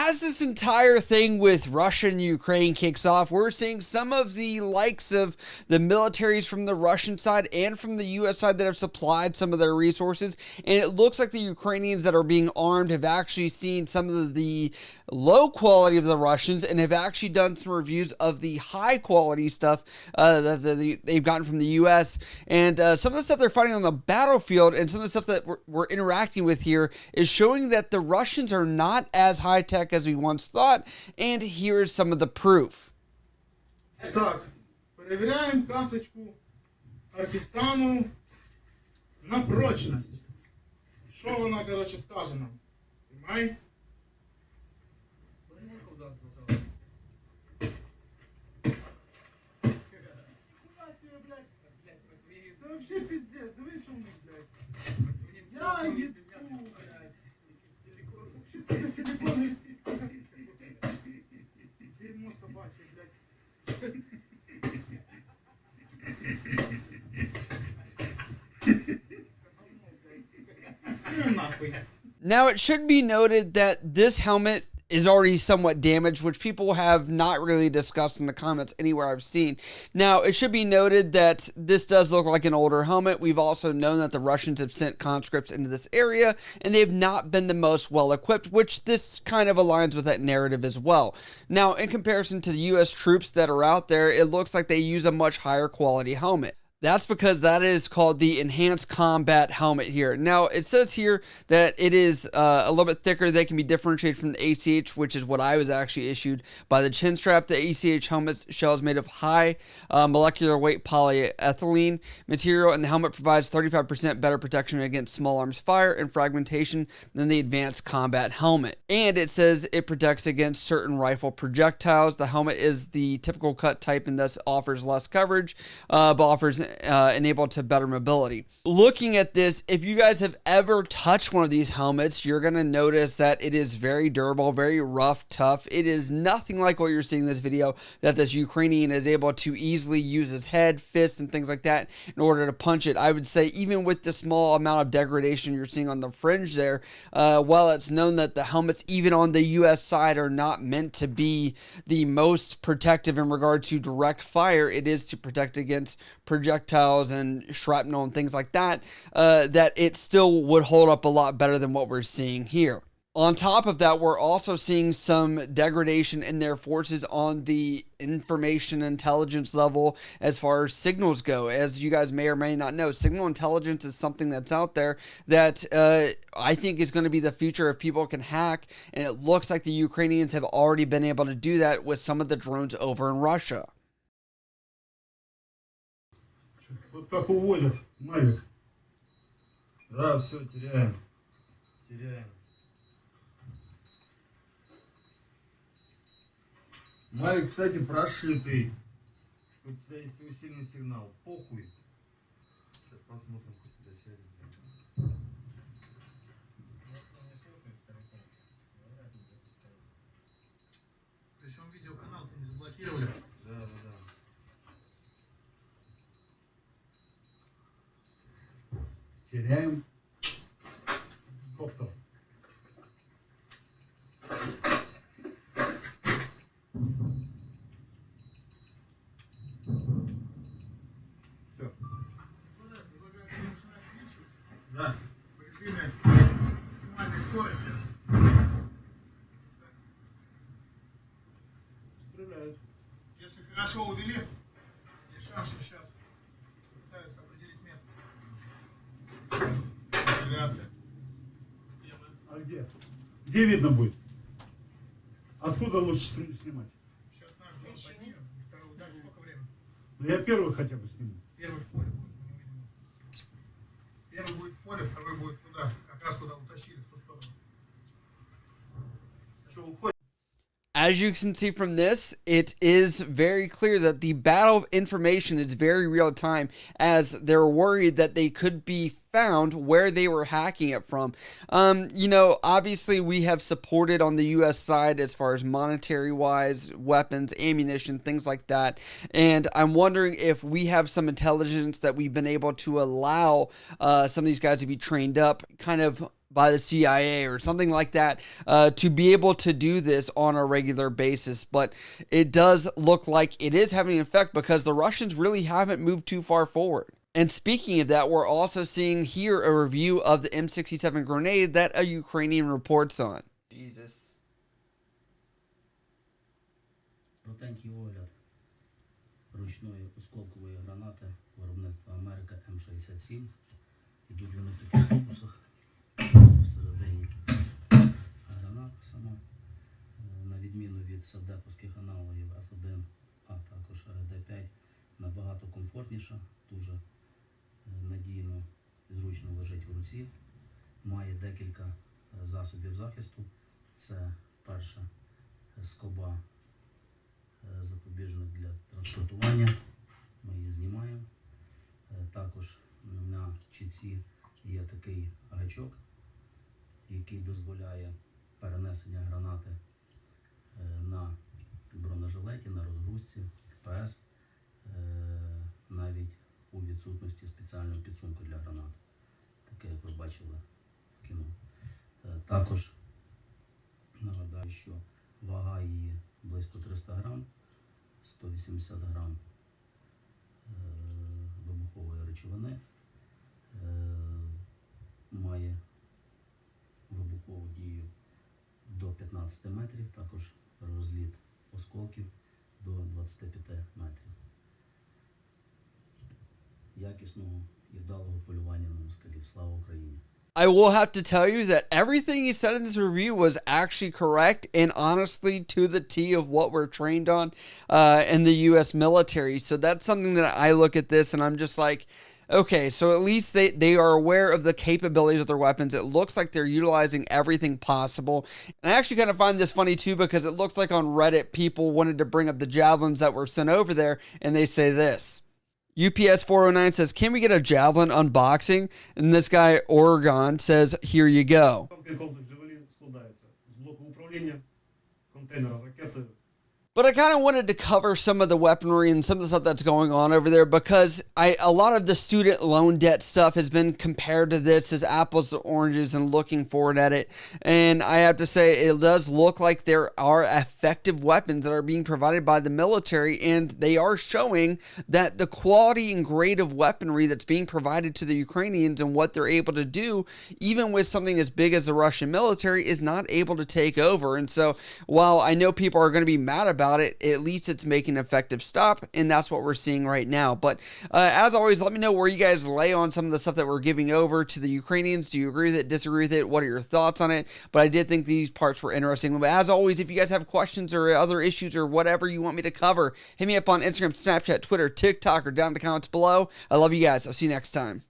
as this entire thing with Russia and Ukraine kicks off, we're seeing some of the likes of the militaries from the Russian side and from the U.S. side that have supplied some of their resources. And it looks like the Ukrainians that are being armed have actually seen some of the low quality of the Russians and have actually done some reviews of the high quality stuff that they've gotten from the U.S. And some of the stuff they're fighting on the battlefield and some of the stuff that we're interacting with here is showing that the Russians are not as high tech as we once thought. And here's some of the proof. Так, проверяем касочку Арпистану на прочность. Что вона, короче, скаже нам? Понимаешь? Да вообще пиздец, да вы что у них, блядь? Я ебу, блядь. Вообще силиконы. Дерьмо собачье, блядь. Now, it should be noted that this helmet is already somewhat damaged, which people have not really discussed in the comments anywhere I've seen. Now, it should be noted that this does look like an older helmet. We've also known that the Russians have sent conscripts into this area, and they've not been the most well-equipped, which this kind of aligns with that narrative as well. Now, in comparison to the U.S. troops that are out there, it looks like they use a much higher quality helmet. That's because that is called the Enhanced Combat Helmet here. Now, it says here that it is a little bit thicker. They can be differentiated from the ACH, which is what I was actually issued by the chin strap. The ACH helmet's shell is made of high molecular weight polyethylene material, and the helmet provides 35% better protection against small arms fire and fragmentation than the Advanced Combat Helmet. And it says it protects against certain rifle projectiles. The helmet is the typical cut type and thus offers less coverage, but offers enabled to better mobility. Looking at this, if you guys have ever touched one of these helmets, you're going to notice that it is very durable, very rough, tough. It is nothing like what you're seeing in this video, that this Ukrainian is able to easily use his head, fist, and things like that in order to punch it. I would say even with the small amount of degradation you're seeing on the fringe there, while it's known that the helmets even on the US side are not meant to be the most protective in regard to direct fire, it is to protect against projectiles and shrapnel and things like that, that it still would hold up a lot better than what we're seeing here. On top of that, we're also seeing some degradation in their forces on the information intelligence level as far as signals go. As you guys may or may not know, signal intelligence is something that's out there that I think is going to be the future if people can hack, and it looks like the Ukrainians have already been able to do that with some of the drones over in Russia. Вот как уводят Мавик. Да, все, теряем. Теряем. Мавик, кстати, прошитый. Тут стоит сильный сигнал. Похуй. Сейчас посмотрим, куда сядет. Причем видеоканал-то не заблокировали. Да, да, да. Теряем коптер. Все. Да. В режиме максимальной скорости. Стреляют. Если хорошо увели, есть шанс, что сейчас пытаются определить место. А где? Где видно будет? Откуда лучше снимать? Сейчас наш дрон поднимем. Второй удар, сколько времени? Ну я первый хотя бы сниму. Первый в поле будет, мы увидим. Первый будет в поле, второй будет туда, как раз куда утащили, в ту сторону. Что, уходит? As you can see from this, it is very clear that the battle of information is very real time, as they're worried that they could be found where they were hacking it from. You know, obviously we have supported on the US side as far as monetary wise, weapons, ammunition, things like that. And I'm wondering if we have some intelligence that we've been able to allow some of these guys to be trained up kind of by the CIA or something like that to be able to do this on a regular basis. But it does look like it is having an effect because the Russians really haven't moved too far forward. And speaking of that, we're also seeing here a review of the M67 grenade that a Ukrainian reports on. Jesus. Протенький огляд ручної осколкової гранати виробництва Америка М67. Ідуть вони в таких фокусах всередині. Граната сама, на відміну від савдеповських аналогів F1, а також РД-5, набагато комфортніша, дуже надійно і зручно лежить в руці. Має декілька засобів захисту. Це перша скоба запобіжник для транспортування. Ми її знімаємо. Також на чеці є такий гачок, який дозволяє перенесення гранати на бронежилеті, на розгрузці, ПС, навіть у відсутності спеціального підсумку для гранат. Таке, як ви бачили в кіно. Також нагадаю, що вага її близько 300 грам, 180 грам вибухової речовини, має вибухову дію до 15 метрів, також розліт осколків до 25 метрів. Якісного і вдалого полювання на москалів. Слава Україні! I will have to tell you that everything he said in this review was actually correct and honestly to the T of what we're trained on in the U.S. military. So that's something that I look at this and I'm just like, okay, so at least they are aware of the capabilities of their weapons. It looks like they're utilizing everything possible. And I actually kind of find this funny too because it looks like on Reddit people wanted to bring up the javelins that were sent over there and they say this. UPS 409 says, can we get a javelin unboxing? And this guy, Oregon, says, here you go. But I kind of wanted to cover some of the weaponry and some of the stuff that's going on over there because a lot of the student loan debt stuff has been compared to this as apples to oranges and looking forward at it. And I have to say it does look like there are effective weapons that are being provided by the military, and they are showing that the quality and grade of weaponry that's being provided to the Ukrainians and what they're able to do, even with something as big as the Russian military, is not able to take over. And so while I know people are going to be mad about it, at least it's making an effective stop, and that's what we're seeing right now. But as always, let me know where you guys lay on some of the stuff that we're giving over to the Ukrainians. Do you agree with it, disagree with it? What are your thoughts on it? But I did think these parts were interesting. But as always, if you guys have questions or other issues or whatever you want me to cover, hit me up on Instagram, Snapchat, Twitter, TikTok, or down in the comments below. I love you guys. I'll see you next time.